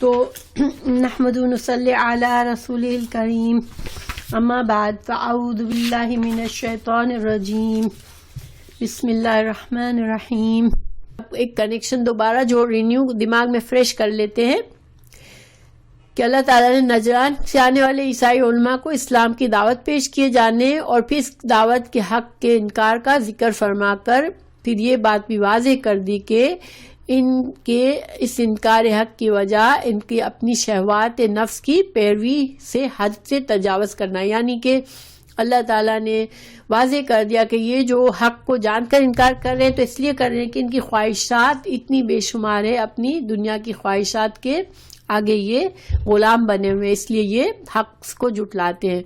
تو نحمد و نصلی علی رسول الکریم، اما بعد فاعوذ باللہ من الشیطان الرجیم، بسم اللہ الرحمن الرحیم۔ ایک کنیکشن دوبارہ جو رینیو دماغ میں فریش کر لیتے ہیں کہ اللہ تعالیٰ نے نجران سے آنے والے عیسائی علماء کو اسلام کی دعوت پیش کیے جانے اور پھر اس دعوت کے حق کے انکار کا ذکر فرما کر پھر یہ بات بھی واضح کر دی کہ ان کے اس انکار حق کی وجہ ان کی اپنی شہوات نفس کی پیروی سے حد سے تجاوز کرنا، یعنی کہ اللہ تعالیٰ نے واضح کر دیا کہ یہ جو حق کو جان کر انکار کر رہے ہیں تو اس لیے کر رہے ہیں کہ ان کی خواہشات اتنی بے شمار ہے، اپنی دنیا کی خواہشات کے آگے یہ غلام بنے ہوئے، اس لیے یہ حق کو جھٹلاتے ہیں۔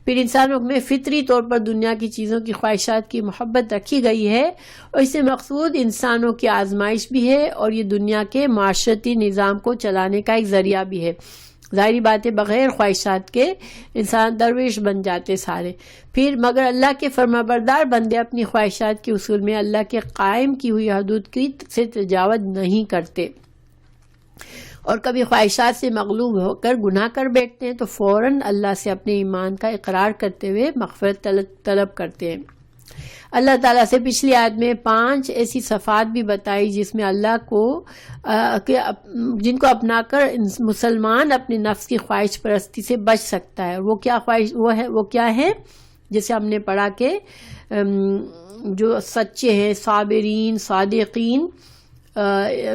پھر انسانوں میں فطری طور پر دنیا کی چیزوں کی خواہشات کی محبت رکھی گئی ہے اور اس سے مقصود انسانوں کی آزمائش بھی ہے اور یہ دنیا کے معاشرتی نظام کو چلانے کا ایک ذریعہ بھی ہے۔ ظاہری بات ہے بغیر خواہشات کے انسان درویش بن جاتے سارے، پھر مگر اللہ کے فرمانبردار بندے اپنی خواہشات کے اصول میں اللہ کے قائم کی ہوئی حدود کی سے تجاوز نہیں کرتے اور کبھی خواہشات سے مغلوب ہو کر گناہ کر بیٹھتے ہیں تو فوراً اللہ سے اپنے ایمان کا اقرار کرتے ہوئے مغفرت طلب کرتے ہیں۔ اللہ تعالیٰ سے پچھلی آیت میں 5 ایسی صفات بھی بتائی جس میں اللہ کو جن کو اپنا کر مسلمان اپنے نفس کی خواہش پرستی سے بچ سکتا ہے۔ وہ کیا ہے جیسے ہم نے پڑھا کہ جو سچے ہیں، صابرین، صادقین،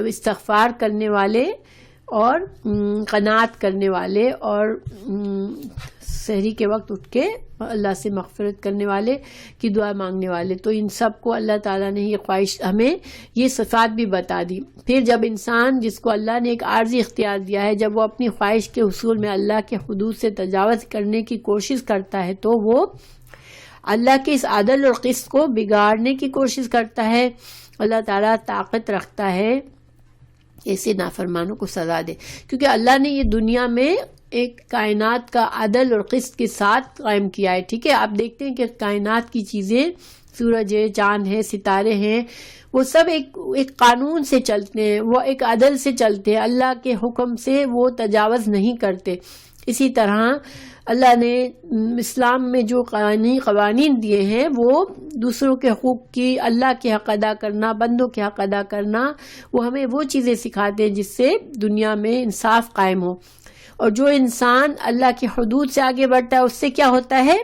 استغفار کرنے والے اور قناعت کرنے والے اور سحری کے وقت اٹھ کے اللہ سے مغفرت کرنے والے کی دعا مانگنے والے، تو ان سب کو اللہ تعالیٰ نے یہ خواہش ہمیں یہ صفات بھی بتا دی۔ پھر جب انسان جس کو اللہ نے ایک عارضی اختیار دیا ہے جب وہ اپنی خواہش کے حصول میں اللہ کے حدود سے تجاوز کرنے کی کوشش کرتا ہے تو وہ اللہ کے اس عدل اور قسط کو بگاڑنے کی کوشش کرتا ہے۔ اللہ تعالیٰ طاقت رکھتا ہے ایسے نافرمانوں کو سزا دے، کیونکہ اللہ نے یہ دنیا میں ایک کائنات کا عدل اور قسط کے ساتھ قائم کیا ہے۔ ٹھیک ہے، آپ دیکھتے ہیں کہ کائنات کی چیزیں، سورج ہے، چاند ہے، ستارے ہیں، وہ سب ایک قانون سے چلتے ہیں، وہ ایک عدل سے چلتے ہیں، اللہ کے حکم سے وہ تجاوز نہیں کرتے۔ اسی طرح اللہ نے اسلام میں جو قوانین دیے ہیں وہ دوسروں کے حقوق کی، اللہ کے حق ادا کرنا، بندوں کے حق ادا کرنا، وہ ہمیں وہ چیزیں سکھاتے ہیں جس سے دنیا میں انصاف قائم ہو۔ اور جو انسان اللہ کی حدود سے آگے بڑھتا ہے اس سے کیا ہوتا ہے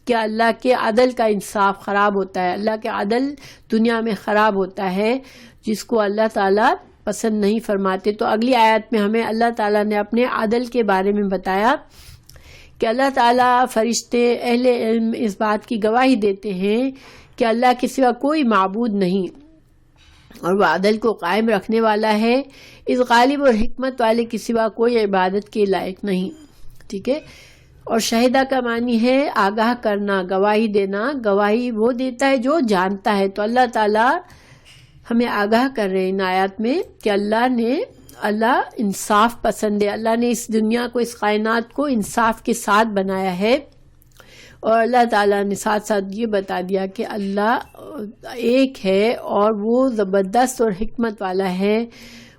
کہ اللہ کے عدل کا انصاف خراب ہوتا ہے، اللہ کے عدل دنیا میں خراب ہوتا ہے، جس کو اللہ تعالیٰ پسند نہیں فرماتے۔ تو اگلی آیت میں ہمیں اللہ تعالیٰ نے اپنے عدل کے بارے میں بتایا کہ اللہ تعالیٰ، فرشتے، اہل علم اس بات کی گواہی دیتے ہیں کہ اللہ کے سوا کوئی معبود نہیں اور وہ عدل کو قائم رکھنے والا ہے، اس غالب اور حکمت والے کے سوا کوئی عبادت کے لائق نہیں۔ ٹھیک ہے، اور شہیدہ کا معنی ہے آگاہ کرنا، گواہی دینا۔ گواہی وہ دیتا ہے جو جانتا ہے، تو اللہ تعالیٰ ہمیں آگاہ کر رہے ہیں ان آیات میں کہ اللہ انصاف پسند ہے، اللہ نے اس دنیا کو، اس کائنات کو انصاف کے ساتھ بنایا ہے، اور اللہ تعالیٰ نے ساتھ ساتھ یہ بتا دیا کہ اللہ ایک ہے اور وہ زبردست اور حکمت والا ہے،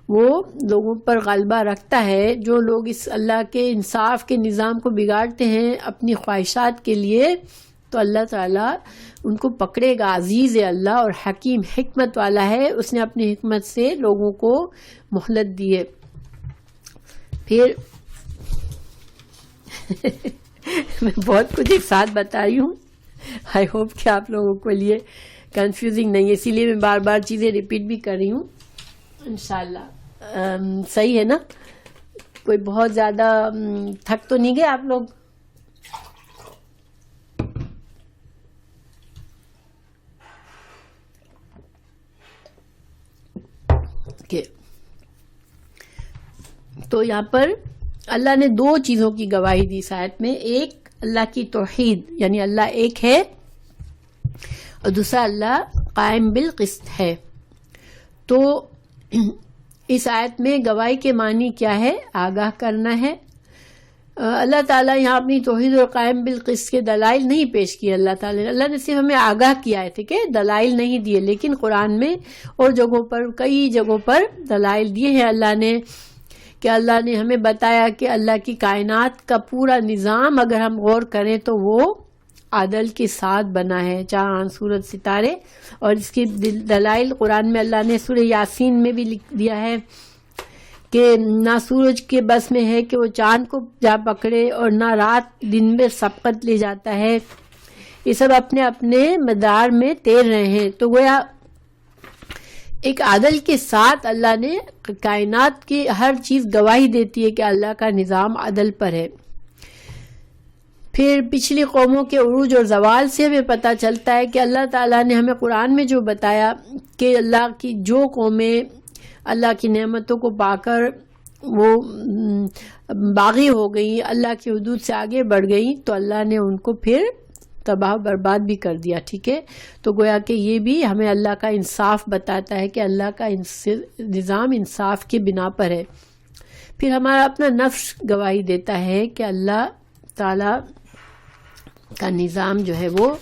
وہ لوگوں پر غلبہ رکھتا ہے۔ جو لوگ اس اللہ کے انصاف کے نظام کو بگاڑتے ہیں اپنی خواہشات کے لیے تو اللہ تعالیٰ ان کو پکڑے گا۔ عزیز ہے اللہ اور حکیم، حکمت والا ہے، اس نے اپنی حکمت سے لوگوں کو مہلت دی ہے۔ پھر میں بہت کچھ ایک ساتھ بتا رہی ہوں، آئی ہوپ کہ آپ لوگوں کے لیے کنفیوزنگ نہیں ہے، اسی لیے میں بار بار چیزیں ریپیٹ بھی کر رہی ہوں۔ انشاءاللہ صحیح ہے نا؟ کوئی بہت زیادہ تھک تو نہیں گئے آپ لوگ؟ تو یہاں پر اللہ نے 2 چیزوں کی گواہی دی اس آیت میں، ایک اللہ کی توحید یعنی اللہ ایک ہے، اور دوسرا اللہ قائم بالقسط ہے۔ تو اس آیت میں گواہی کے معنی کیا ہے؟ آگاہ کرنا ہے۔ اللہ تعالیٰ یہاں اپنی توحید اور قائم بالقسط کے دلائل نہیں پیش کیے، اللہ نے صرف ہمیں آگاہ کیا ہے، ٹھیک ہے، دلائل نہیں دیے، لیکن قرآن میں اور جگہوں پر، کئی جگہوں پر دلائل دیے ہیں اللہ نے کہ اللہ نے ہمیں بتایا کہ اللہ کی کائنات کا پورا نظام اگر ہم غور کریں تو وہ عدل کے ساتھ بنا ہے، چاند سورج ستارے، اور اس کی دلائل قرآن میں اللہ نے سورہ یاسین میں بھی لکھ دیا ہے کہ نہ سورج کے بس میں ہے کہ وہ چاند کو جا پکڑے اور نہ رات دن میں سبقت لے جاتا ہے، یہ سب اپنے اپنے مدار میں تیر رہے ہیں۔ تو گویا ایک عدل کے ساتھ اللہ نے کائنات کی ہر چیز گواہی دیتی ہے کہ اللہ کا نظام عدل پر ہے۔ پھر پچھلی قوموں کے عروج اور زوال سے ہمیں پتہ چلتا ہے کہ اللہ تعالیٰ نے ہمیں قرآن میں جو بتایا کہ اللہ کی جو قومیں اللہ کی نعمتوں کو پا کر وہ باغی ہو گئیں، اللہ کی حدود سے آگے بڑھ گئیں، تو اللہ نے ان کو پھر تباہ برباد بھی کر دیا، ٹھیک ہے۔ تو گویا کہ یہ بھی ہمیں اللہ کا انصاف بتاتا ہے کہ اللہ کا نظام انصاف کی بنا پر ہے۔ پھر ہمارا اپنا نفس گواہی دیتا ہے کہ اللہ تعالیٰ کا نظام جو ہے وہ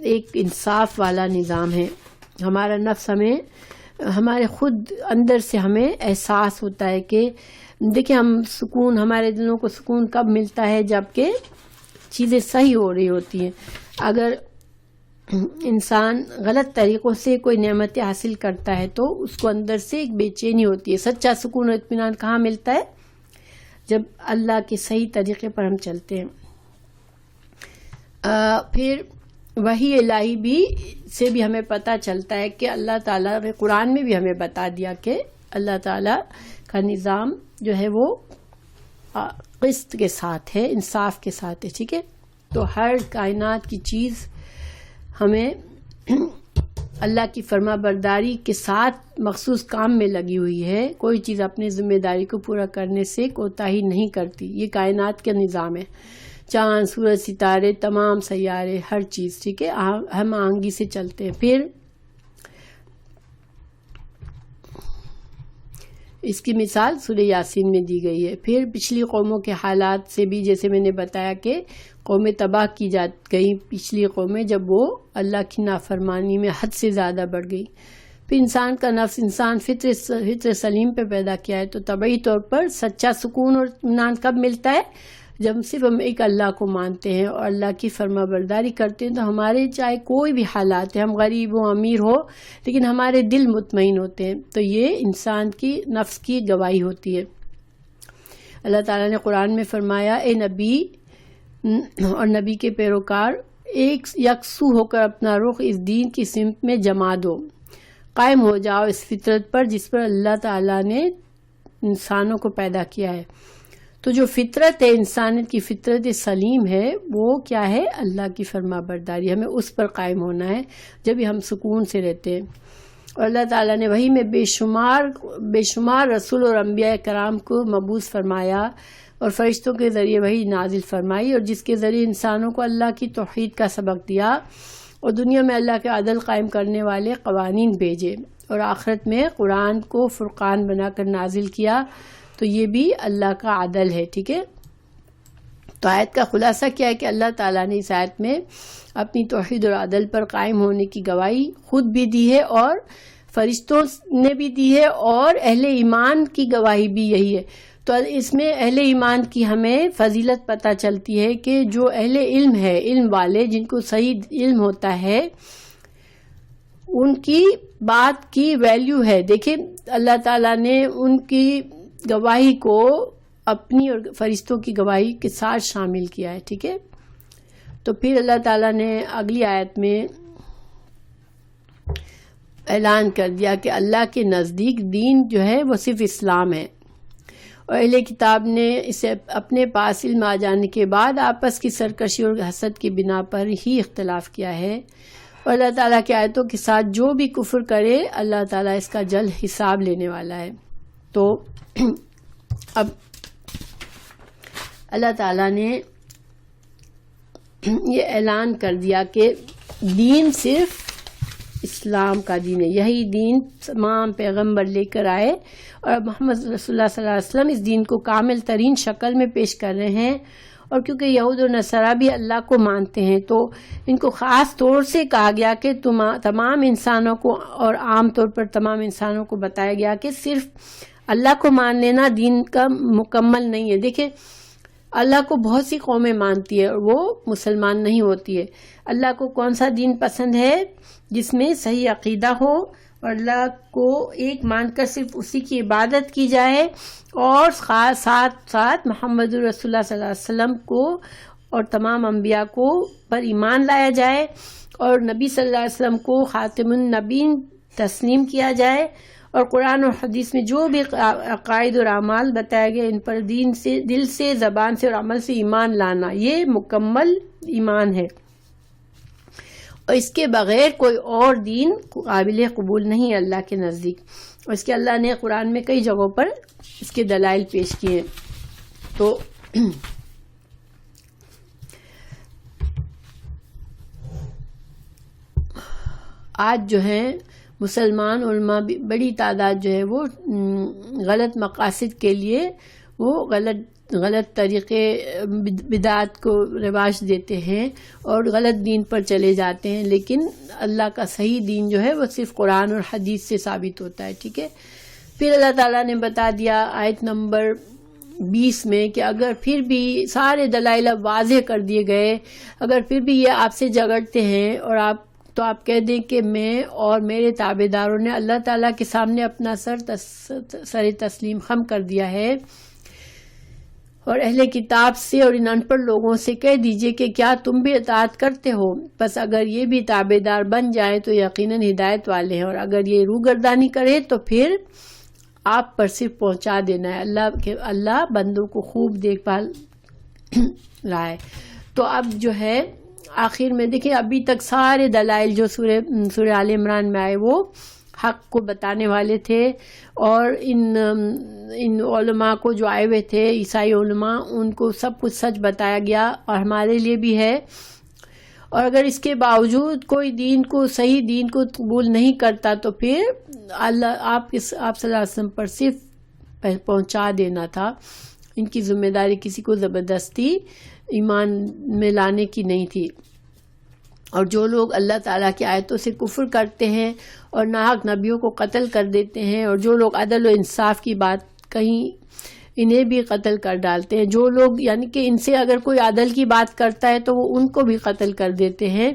ایک انصاف والا نظام ہے۔ ہمارا نفس ہمارے خود اندر سے ہمیں احساس ہوتا ہے کہ دیکھیں ہمارے دلوں کو سکون کب ملتا ہے جبکہ چیزیں صحیح ہو رہی ہوتی ہیں۔ اگر انسان غلط طریقوں سے کوئی نعمتیں حاصل کرتا ہے تو اس کو اندر سے ایک بے چینی ہوتی ہے۔ سچا سکون و اطمینان کہاں ملتا ہے؟ جب اللہ کے صحیح طریقے پر ہم چلتے ہیں۔ پھر وحی الہی بھی سے بھی ہمیں پتہ چلتا ہے کہ اللہ تعالیٰ نے قرآن میں بھی ہمیں بتا دیا کہ اللہ تعالیٰ کا نظام جو ہے وہ قسط کے ساتھ ہے، انصاف کے ساتھ ہے، ٹھیک ہے۔ تو ہر کائنات کی چیز ہمیں اللہ کی فرما برداری کے ساتھ مخصوص کام میں لگی ہوئی ہے، کوئی چیز اپنی ذمہ داری کو پورا کرنے سے کوتاہی نہیں کرتی۔ یہ کائنات کا نظام ہے، چاند سورج ستارے تمام سیارے ہر چیز، ٹھیک ہے، ہم آہنگی سے چلتے ہیں۔ پھر اس کی مثال سورہ یاسین میں دی گئی ہے۔ پھر پچھلی قوموں کے حالات سے بھی جیسے میں نے بتایا کہ قومیں تباہ کی گئیں، پچھلی قومیں جب وہ اللہ کی نافرمانی میں حد سے زیادہ بڑھ گئی۔ پھر انسان کا نفس، انسان فطر سلیم پہ پیدا کیا ہے، تو طبعی طور پر سچا سکون اور اطمینان کب ملتا ہے؟ جب صرف ہم ایک اللہ کو مانتے ہیں اور اللہ کی فرما برداری کرتے ہیں، تو ہمارے چاہے کوئی بھی حالات ہیں، ہم غریب ہوں امیر ہو، لیکن ہمارے دل مطمئن ہوتے ہیں۔ تو یہ انسان کی نفس کی گواہی ہوتی ہے۔ اللہ تعالیٰ نے قرآن میں فرمایا، اے نبی اور نبی کے پیروکار، ایک یکسو ہو کر اپنا رخ اس دین کی سمت میں جما دو، قائم ہو جاؤ اس فطرت پر جس پر اللہ تعالیٰ نے انسانوں کو پیدا کیا ہے۔ تو جو فطرت ہے، انسانیت کی فطرت سلیم ہے، وہ کیا ہے؟ اللہ کی فرما برداری، ہمیں اس پر قائم ہونا ہے جب بھی ہم سکون سے رہتے ہیں۔ اور اللہ تعالیٰ نے وحی میں بے شمار رسول اور انبیاء کرام کو مبعوث فرمایا اور فرشتوں کے ذریعے وحی نازل فرمائی، اور جس کے ذریعے انسانوں کو اللہ کی توحید کا سبق دیا اور دنیا میں اللہ کے عدل قائم کرنے والے قوانین بھیجے، اور آخرت میں قرآن کو فرقان بنا کر نازل کیا۔ تو یہ بھی اللہ کا عدل ہے، ٹھیک ہے۔ تو آیت کا خلاصہ کیا ہے کہ اللہ تعالیٰ نے اس آیت میں اپنی توحید اور عدل پر قائم ہونے کی گواہی خود بھی دی ہے اور فرشتوں نے بھی دی ہے، اور اہل ایمان کی گواہی بھی یہی ہے۔ تو اس میں اہل ایمان کی ہمیں فضیلت پتہ چلتی ہے کہ جو اہل علم ہے، علم والے جن کو صحیح علم ہوتا ہے، ان کی بات کی ویلیو ہے۔ دیکھیں اللہ تعالیٰ نے ان کی گواہی کو اپنی اور فرشتوں کی گواہی کے ساتھ شامل کیا ہے، ٹھیک ہے۔ تو پھر اللہ تعالیٰ نے اگلی آیت میں اعلان کر دیا کہ اللہ کے نزدیک دین جو ہے وہ صرف اسلام ہے، اور اہل کتاب نے اسے اپنے پاس علم آ جانے کے بعد آپس کی سرکشی اور حسد کی بنا پر ہی اختلاف کیا ہے، اور اللہ تعالیٰ کی آیتوں کے ساتھ جو بھی کفر کرے اللہ تعالیٰ اس کا جلد حساب لینے والا ہے۔ تو اب اللہ تعالیٰ نے یہ اعلان کر دیا کہ دین صرف اسلام کا دین ہے، یہی دین تمام پیغمبر لے کر آئے، اور اب محمد رسول اللہ صلی اللہ علیہ وسلم اس دین کو کامل ترین شکل میں پیش کر رہے ہیں۔ اور کیونکہ یہود و نصارہ بھی اللہ کو مانتے ہیں، تو ان کو خاص طور سے کہا گیا کہ تمام انسانوں کو، اور عام طور پر تمام انسانوں کو بتایا گیا کہ صرف اللہ کو مان لینا دین کا مکمل نہیں ہے. دیکھیں اللہ کو بہت سی قومیں مانتی ہے اور وہ مسلمان نہیں ہوتی ہے. اللہ کو کون سا دین پسند ہے؟ جس میں صحیح عقیدہ ہو اور اللہ کو ایک مان کر صرف اسی کی عبادت کی جائے اور ساتھ ساتھ محمد رسول اللہ صلی اللہ علیہ وسلم کو اور تمام انبیاء کو پر ایمان لایا جائے اور نبی صلی اللہ علیہ وسلم کو خاتم النبیین تسلیم کیا جائے اور قرآن اور حدیث میں جو بھی عقائد اور اعمال بتائے گئے ان پر دین سے، دل سے، زبان سے اور عمل سے ایمان لانا، یہ مکمل ایمان ہے. اور اس کے بغیر کوئی اور دین قابل قبول نہیں ہے اللہ کے نزدیک. اور اس کے اللہ نے قرآن میں کئی جگہوں پر اس کے دلائل پیش کیے. تو آج جو ہے مسلمان علماء بڑی تعداد جو ہے وہ غلط مقاصد کے لیے وہ غلط طریقے بدعات کو رواج دیتے ہیں اور غلط دین پر چلے جاتے ہیں، لیکن اللہ کا صحیح دین جو ہے وہ صرف قرآن اور حدیث سے ثابت ہوتا ہے. ٹھیک ہے. پھر اللہ تعالیٰ نے بتا دیا آیت نمبر 20 میں کہ اگر پھر بھی سارے دلائل اب واضح کر دیے گئے، اگر پھر بھی یہ آپ سے جھگڑتے ہیں اور آپ کہہ دیں کہ میں اور میرے تابع داروں نے اللہ تعالیٰ کے سامنے اپنا سر تسلیم خم کر دیا ہے، اور اہل کتاب سے اور ان ان پڑھ لوگوں سے کہہ دیجئے کہ کیا تم بھی اطاعت کرتے ہو؟ بس اگر یہ بھی تابع دار بن جائیں تو یقیناً ہدایت والے ہیں، اور اگر یہ روگردانی کرے تو پھر آپ پر صرف پہنچا دینا ہے. اللہ بندوں کو خوب دیکھ بھال رہا ہے. تو اب جو ہے آخر میں دیکھیں ابھی تک سارے دلائل جو سورہ آل عمران میں آئے وہ حق کو بتانے والے تھے، اور ان علماء کو جو آئے ہوئے تھے عیسائی علماء ان کو سب کچھ سچ بتایا گیا اور ہمارے لیے بھی ہے. اور اگر اس کے باوجود کوئی دین کو صحیح دین کو قبول نہیں کرتا تو پھر آپ صلی اللہ علیہ وسلم پر صرف پہنچا دینا تھا. ان کی ذمہ داری کسی کو زبردستی ایمان میں لانے کی نہیں تھی. اور جو لوگ اللہ تعالیٰ کی آیتوں سے کفر کرتے ہیں اور ناحق نبیوں کو قتل کر دیتے ہیں، اور جو لوگ عدل و انصاف کی بات کہیں انہیں بھی قتل کر ڈالتے ہیں، جو لوگ یعنی کہ ان سے اگر کوئی عدل کی بات کرتا ہے تو وہ ان کو بھی قتل کر دیتے ہیں،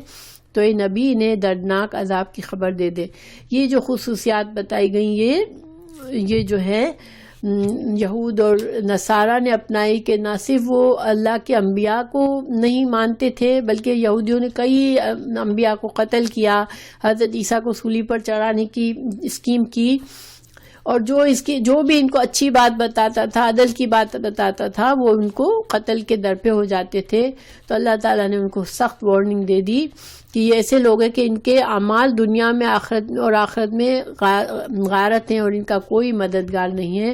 تو اے نبی انہیں دردناک عذاب کی خبر دے دے. یہ جو خصوصیات بتائی گئیں یہ جو ہے یہود اور نصارہ نے اپنائی کہ نہ صرف وہ اللہ کے انبیاء کو نہیں مانتے تھے بلکہ یہودیوں نے کئی انبیاء کو قتل کیا، حضرت عیسیٰ کو صلیب پر چڑھانے کی اسکیم کی، اور جو بھی ان کو اچھی بات بتاتا تھا، عدل کی بات بتاتا تھا، وہ ان کو قتل کے در پہ ہو جاتے تھے. تو اللہ تعالیٰ نے ان کو سخت وارننگ دے دی کہ یہ ایسے لوگ ہیں کہ ان کے اعمال دنیا میں آخرت میں غارت ہیں اور ان کا کوئی مددگار نہیں ہے.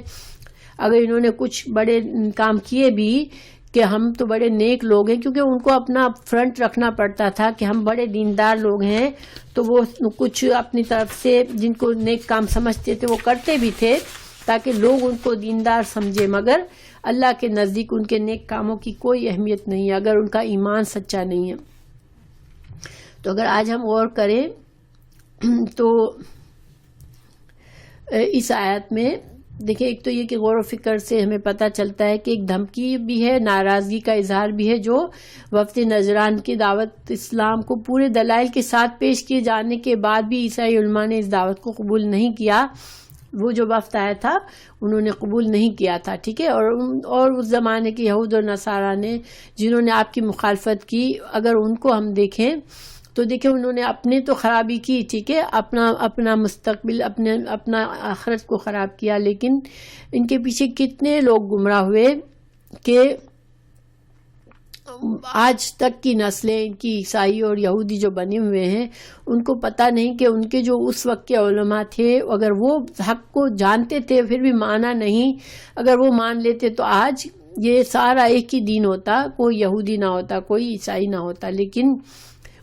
اگر انہوں نے کچھ بڑے کام کیے بھی کہ ہم تو بڑے نیک لوگ ہیں، کیونکہ ان کو اپنا فرنٹ رکھنا پڑتا تھا کہ ہم بڑے دیندار لوگ ہیں، تو وہ کچھ اپنی طرف سے جن کو نیک کام سمجھتے تھے وہ کرتے بھی تھے تاکہ لوگ ان کو دیندار سمجھے، مگر اللہ کے نزدیک ان کے نیک کاموں کی کوئی اہمیت نہیں ہے اگر ان کا ایمان سچا نہیں ہے. تو اگر آج ہم غور کریں تو اس آیت میں دیکھیں، ایک تو یہ کہ غور و فکر سے ہمیں پتہ چلتا ہے کہ ایک دھمکی بھی ہے، ناراضگی کا اظہار بھی ہے، جو وفد نجران کی دعوت اسلام کو پورے دلائل کے ساتھ پیش کیے جانے کے بعد بھی عیسائی علماء نے اس دعوت کو قبول نہیں کیا. وہ جو وفد آیا تھا انہوں نے قبول نہیں کیا تھا. ٹھیک ہے. اور اس زمانے کے یہود اور نصارہ نے جنہوں نے آپ کی مخالفت کی، اگر ان کو ہم دیکھیں تو انہوں نے اپنے تو خرابی کی، ٹھیک ہے، اپنا مستقبل اپنا آخرت کو خراب کیا، لیکن ان کے پیچھے کتنے لوگ گمراہ ہوئے کہ آج تک کی نسلیں ان کی عیسائی اور یہودی جو بنے ہوئے ہیں ان کو پتہ نہیں کہ ان کے جو اس وقت کے علماء تھے اگر وہ حق کو جانتے تھے پھر بھی مانا نہیں، اگر وہ مان لیتے تو آج یہ سارا ایک ہی دین ہوتا، کوئی یہودی نہ ہوتا، کوئی عیسائی نہ ہوتا. لیکن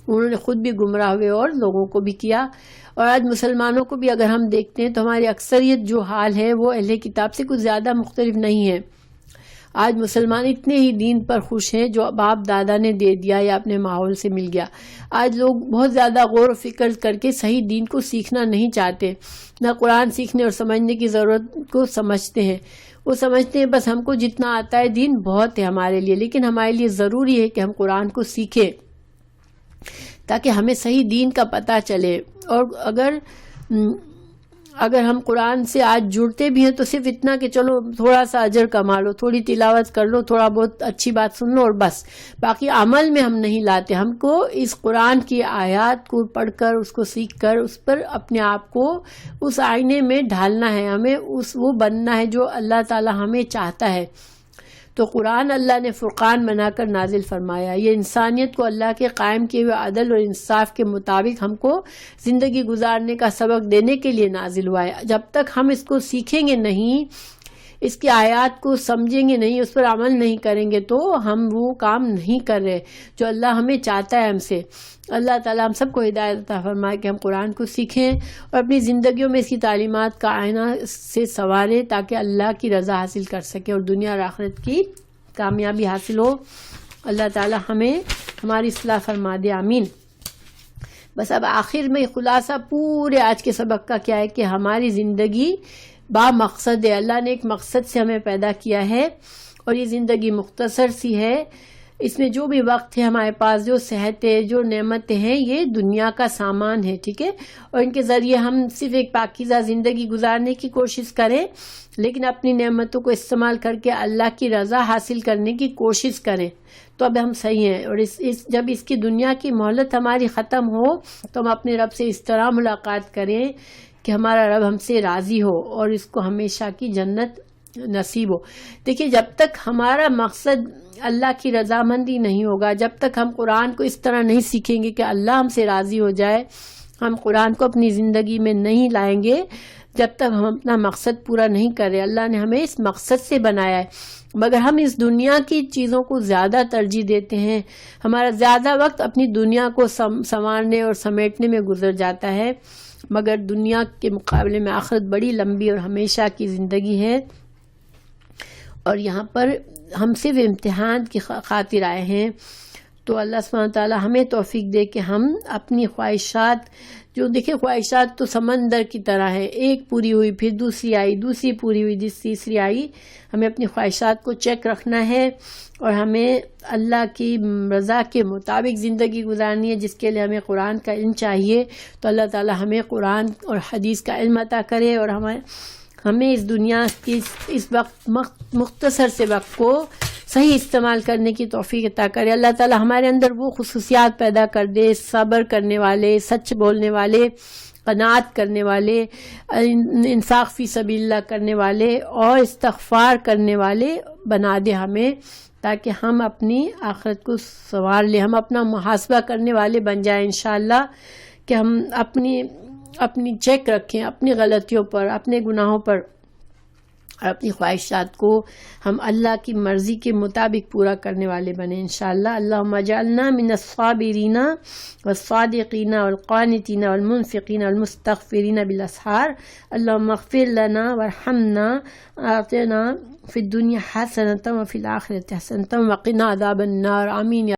انہوں نے خود بھی گمراہ ہوئے اور لوگوں کو بھی کیا. اور آج مسلمانوں کو بھی اگر ہم دیکھتے ہیں تو ہماری اکثریت جو حال ہے وہ اہل کتاب سے کچھ زیادہ مختلف نہیں ہے. آج مسلمان اتنے ہی دین پر خوش ہیں جو باپ دادا نے دے دیا یا اپنے ماحول سے مل گیا. آج لوگ بہت زیادہ غور و فکر کر کے صحیح دین کو سیکھنا نہیں چاہتے، نہ قرآن سیکھنے اور سمجھنے کی ضرورت کو سمجھتے ہیں. وہ سمجھتے ہیں بس ہم کو جتنا آتا ہے دین بہت ہے ہمارے لیے، لیکن ہمارے لیے ضروری ہے کہ ہم قرآن کو سیکھیں تاکہ ہمیں صحیح دین کا پتہ چلے. اور اگر ہم قرآن سے آج جڑتے بھی ہیں تو صرف اتنا کہ چلو تھوڑا سا اجر کما لو، تھوڑی تلاوت کر لو، تھوڑا بہت اچھی بات سن لو اور بس، باقی عمل میں ہم نہیں لاتے. ہم کو اس قرآن کی آیات کو پڑھ کر، اس کو سیکھ کر، اس پر اپنے آپ کو اس آئینے میں ڈھالنا ہے، ہمیں وہ بننا ہے جو اللہ تعالی ہمیں چاہتا ہے. تو قرآن اللہ نے فرقان بنا کر نازل فرمایا. یہ انسانیت کو اللہ کے قائم کیے ہوئے عدل اور انصاف کے مطابق ہم کو زندگی گزارنے کا سبق دینے کے لیے نازل ہوا ہے. جب تک ہم اس کو سیکھیں گے نہیں، اس کی آیات کو سمجھیں گے نہیں، اس پر عمل نہیں کریں گے، تو ہم وہ کام نہیں کر رہے جو اللہ ہمیں چاہتا ہے ہم سے. اللہ تعالیٰ ہم سب کو ہدایت عطا فرمائے کہ ہم قرآن کو سیکھیں اور اپنی زندگیوں میں اس کی تعلیمات کا آئینہ سے سنواریں تاکہ اللہ کی رضا حاصل کر سکے اور دنیا اور آخرت کی کامیابی حاصل ہو. اللہ تعالیٰ ہمیں ہماری اصلاح فرما دے، آمین. بس اب آخر میں خلاصہ پورے آج کے سبق کا کیا ہے کہ ہماری زندگی با مقصد ہے. اللہ نے ایک مقصد سے ہمیں پیدا کیا ہے اور یہ زندگی مختصر سی ہے. اس میں جو بھی وقت ہے ہمارے پاس، جو صحت ہے، جو نعمتیں ہیں، یہ دنیا کا سامان ہے، ٹھیک ہے. اور ان کے ذریعے ہم صرف ایک پاکیزہ زندگی گزارنے کی کوشش کریں، لیکن اپنی نعمتوں کو استعمال کر کے اللہ کی رضا حاصل کرنے کی کوشش کریں تو اب ہم صحیح ہیں. اور جب اس کی دنیا کی مہلت ہماری ختم ہو تو ہم اپنے رب سے اس طرح ملاقات کریں کہ ہمارا رب ہم سے راضی ہو اور اس کو ہمیشہ کی جنت نصیب ہو. دیکھیے، جب تک ہمارا مقصد اللہ کی رضامندی نہیں ہوگا، جب تک ہم قرآن کو اس طرح نہیں سیکھیں گے کہ اللہ ہم سے راضی ہو جائے، ہم قرآن کو اپنی زندگی میں نہیں لائیں گے، جب تک ہم اپنا مقصد پورا نہیں کر رہے. اللہ نے ہمیں اس مقصد سے بنایا ہے، مگر ہم اس دنیا کی چیزوں کو زیادہ ترجیح دیتے ہیں. ہمارا زیادہ وقت اپنی دنیا کو سنوارنے اور سمیٹنے میں گزر جاتا ہے، مگر دنیا کے مقابلے میں آخرت بڑی لمبی اور ہمیشہ کی زندگی ہے. اور یہاں پر ہم صرف امتحان کی خاطر آئے ہیں. تو اللہ سبحانہ تعالیٰ ہمیں توفیق دے کہ ہم اپنی خواہشات، جو دیکھیں خواہشات تو سمندر کی طرح ہے، ایک پوری ہوئی پھر دوسری آئی، دوسری پوری ہوئی تیسری آئی. ہمیں اپنی خواہشات کو چیک رکھنا ہے اور ہمیں اللہ کی رضا کے مطابق زندگی گزارنی ہے، جس کے لیے ہمیں قرآن کا علم چاہیے. تو اللہ تعالیٰ ہمیں قرآن اور حدیث کا علم عطا کرے اور ہمیں اس دنیا کی اس وقت مختصر سے وقت کو صحیح استعمال کرنے کی توفیق عطا کرے. اللہ تعالیٰ ہمارے اندر وہ خصوصیات پیدا کر دے، صبر کرنے والے، سچ بولنے والے، قناعت کرنے والے، انفاق فی سبیل اللہ کرنے والے اور استغفار کرنے والے بنا دے ہمیں، تاکہ ہم اپنی آخرت کو سنوار لیں، ہم اپنا محاسبہ کرنے والے بن جائیں انشاءاللہ، کہ ہم اپنی چیک رکھیں اپنی غلطیوں پر، اپنے گناہوں پر اور اپنی خواہشات کو ہم اللہ کی مرضی کے مطابق پورا کرنے والے بنیں انشاءاللہ. اللہم اجعلنا من الصابرین والصادقین والقانتین والمنفقین والمستغفرین بالاسحار. اللہم اغفر لنا وارحمنا آتنا فی الدنیا حسنۃ وفی الآخرۃ حسنۃ وقنا عذاب النار. آمین.